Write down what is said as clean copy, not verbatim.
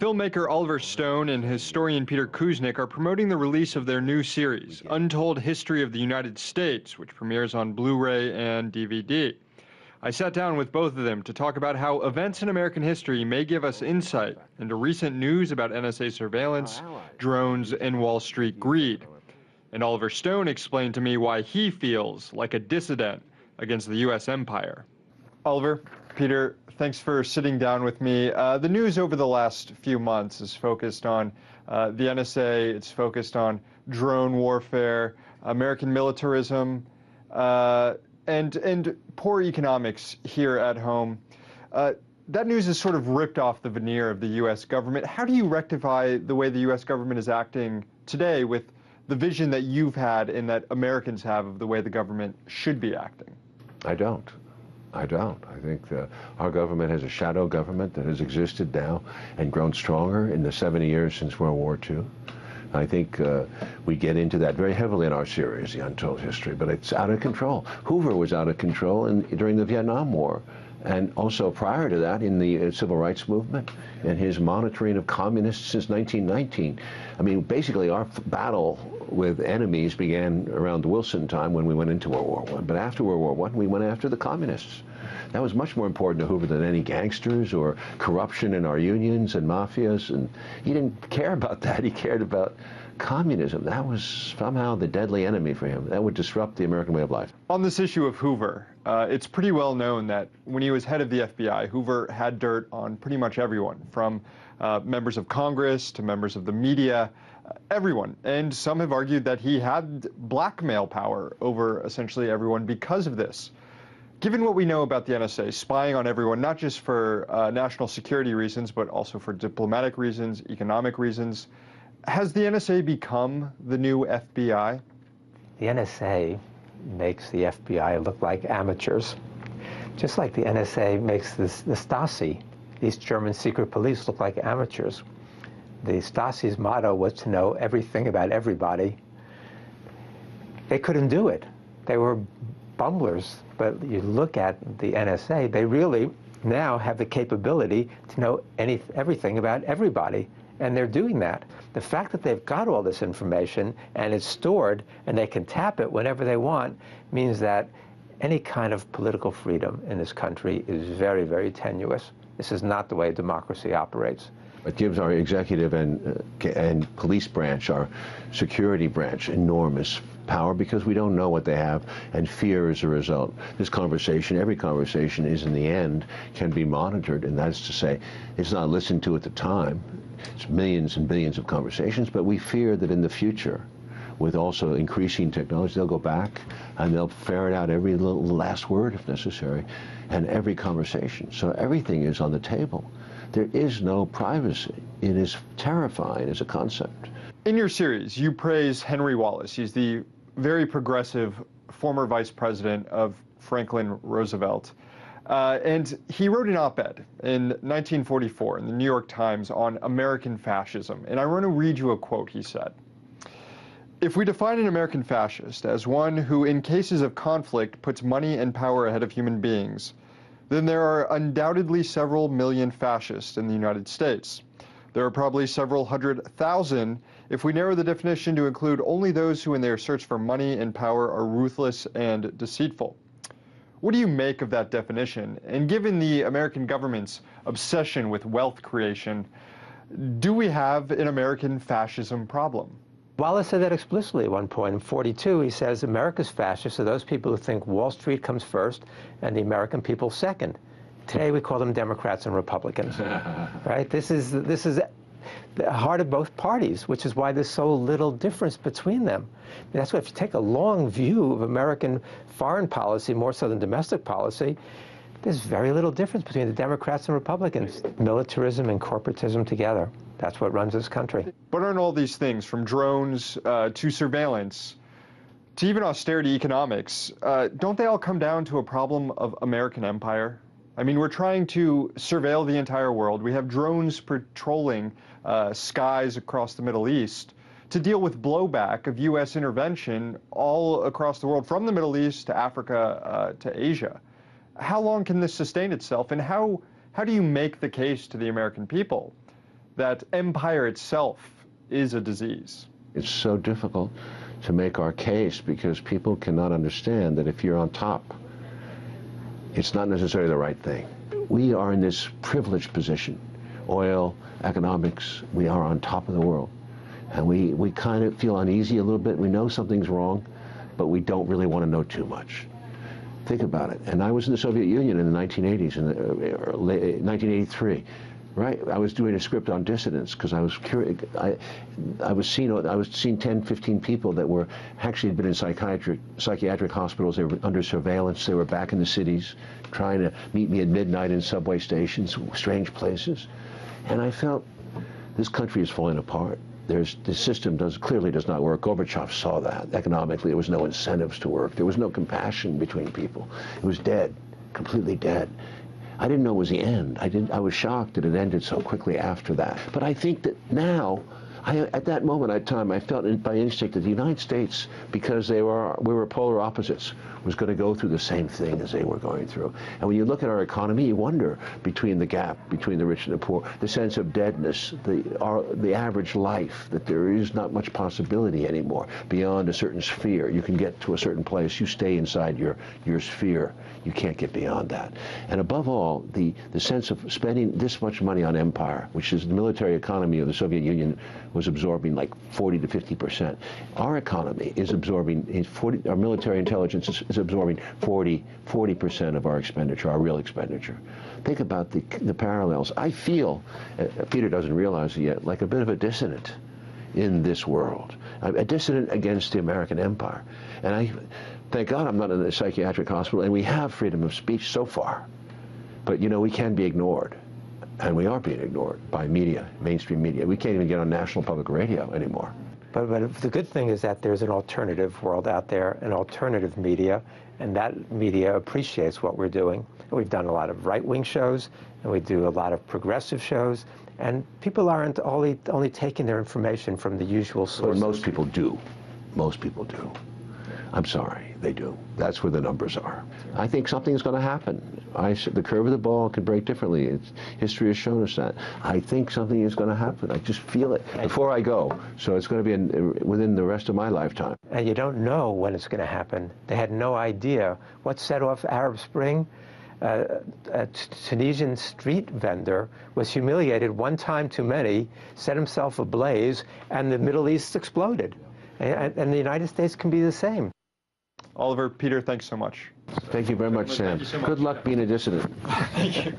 Filmmaker Oliver Stone and historian Peter Kuznick are promoting the release of their new series, Untold History of the United States, which premieres on Blu-ray and DVD. I sat down with both of them to talk about how events in American history may give us insight into recent news about NSA surveillance, drones, and Wall Street greed. And Oliver Stone explained to me why he feels like a dissident against the U.S. empire. Oliver, Peter, thanks for sitting down with me. The news over the last few months is focused on the NSA, it's focused on drone warfare, American militarism, and poor economics here at home. That news has sort of ripped off the veneer of the U.S. government. How do you rectify the way the U.S. government is acting today with the vision that you've had and that Americans have of the way the government should be acting? I don't. I think our government has a shadow government that has existed now and grown stronger in the 70 years since World War II. I think we get into that very heavily in our series, The Untold History, but it's out of control. Hoover was out of control during the Vietnam War, and also prior to that in the Civil Rights Movement and his monitoring of communists since 1919. I mean, basically our battle with enemies began around the Wilson time when we went into World War I. But after World War I, we went after the communists. That was much more important to Hoover than any gangsters or corruption in our unions and mafias. And he didn't care about that. He cared about communism. That was somehow the deadly enemy for him. That would disrupt the American way of life. On this issue of Hoover, it's pretty well known that when he was head of the FBI, Hoover had dirt on pretty much everyone, from members of Congress to members of the media, everyone. And some have argued that he had blackmail power over essentially everyone because of this. Given what we know about the NSA spying on everyone, not just for national security reasons, but also for diplomatic reasons, economic reasons, has the NSA become the new FBI? The NSA makes the FBI look like amateurs, just like the NSA makes the Stasi, these German secret police, look like amateurs. The Stasi's motto was to know everything about everybody. They couldn't do it. They were bumblers. But you look at the NSA, they really now have the capability to know everything about everybody. And they're doing that. The fact that they've got all this information and it's stored and they can tap it whenever they want means that any kind of political freedom in this country is very, very tenuous. This is not the way democracy operates. It gives our executive and police branch, our security branch, enormous power because we don't know what they have, and fear is a result. This conversation, every conversation is in the end, can be monitored, and that's to say, it's not listened to at the time. It's millions and billions of conversations, but we fear that in the future, with also increasing technology, they'll go back and they'll ferret out every little last word if necessary, and every conversation. So everything is on the table. There is no privacy. It is terrifying as a concept. In your series, you praise Henry Wallace. He's the very progressive former vice president of Franklin Roosevelt. And he wrote an op-ed in 1944 in the New York Times on American fascism. And I want to read you a quote he said. "If we define an American fascist as one who, in cases of conflict, puts money and power ahead of human beings, then there are undoubtedly several million fascists in the United States. There are probably several 100,000 if we narrow the definition to include only those who in their search for money and power are ruthless and deceitful." What do you make of that definition? And given the American government's obsession with wealth creation, do we have an American fascism problem? Wallace said that explicitly at one point. In 42, he says America's fascists are those people who think Wall Street comes first and the American people second. Today we call them Democrats and Republicans, right? This is the heart of both parties, which is why there's so little difference between them. That's why if you take a long view of American foreign policy, more so than domestic policy, there's very little difference between the Democrats and Republicans. Militarism and corporatism together. That's what runs this country. But aren't all these things, from drones to surveillance, to even austerity economics, don't they all come down to a problem of American empire? I mean, we're trying to surveil the entire world. We have drones patrolling skies across the Middle East to deal with blowback of U.S. intervention all across the world, from the Middle East to Africa to Asia. How long can this sustain itself, and how do you make the case to the American people that empire itself is a disease. It's so difficult to make our case because people cannot understand that if you're on top, it's not necessarily the right thing. We are in this privileged position. Oil, economics, we are on top of the world. And we kind of feel uneasy a little bit. We know something's wrong, but we don't really want to know too much. Think about it. And I was in the Soviet Union in the 1980s, in 1983. Right, I was doing a script on dissidents because I was curious. I was seeing 10, 15 people that were actually had been in psychiatric hospitals. They were under surveillance. They were back in the cities, trying to meet me at midnight in subway stations, strange places, and I felt this country is falling apart. The system clearly does not work. Gorbachev saw that. Economically, there was no incentives to work. There was no compassion between people. It was dead, completely dead. I didn't know it was the end. I was shocked that it ended so quickly after that. But I think that now, at that moment in time, I felt by instinct that the United States, because we were polar opposites, was going to go through the same thing as they were going through. And when you look at our economy, you wonder between the gap between the rich and the poor, the sense of deadness, the average life, that there is not much possibility anymore beyond a certain sphere. You can get to a certain place, you stay inside your sphere. You can't get beyond that. And above all, the sense of spending this much money on empire, which is the military economy of the Soviet Union was absorbing like 40 to 50%. Our economy is absorbing, our military intelligence is absorbing 40% of our expenditure, our real expenditure. Think about the parallels. I feel, Peter doesn't realize it yet, like a bit of a dissident in this world, a dissident against the American empire. And thank God I'm not in a psychiatric hospital, and we have freedom of speech so far. But, you know, we can be ignored. And we are being ignored by media, mainstream media. We can't even get on national public radio anymore. But the good thing is that there's an alternative world out there, an alternative media, and that media appreciates what we're doing. And we've done a lot of right-wing shows, and we do a lot of progressive shows, and people aren't only taking their information from the usual sources. Well, most people do. Most people do. I'm sorry, they do. That's where the numbers are. I think something's going to happen. The curve of the ball could break differently. History has shown us that. I think something is going to happen. I just feel it before I go. So it's going to be within the rest of my lifetime. And you don't know when it's going to happen. They had no idea what set off Arab Spring. A Tunisian street vendor was humiliated one time too many, set himself ablaze, and the Middle East exploded. And the United States can be the same. Oliver, Peter, thanks so much. Thank you very much, Sam. Thank you so much. Good luck being a dissident. Thank you.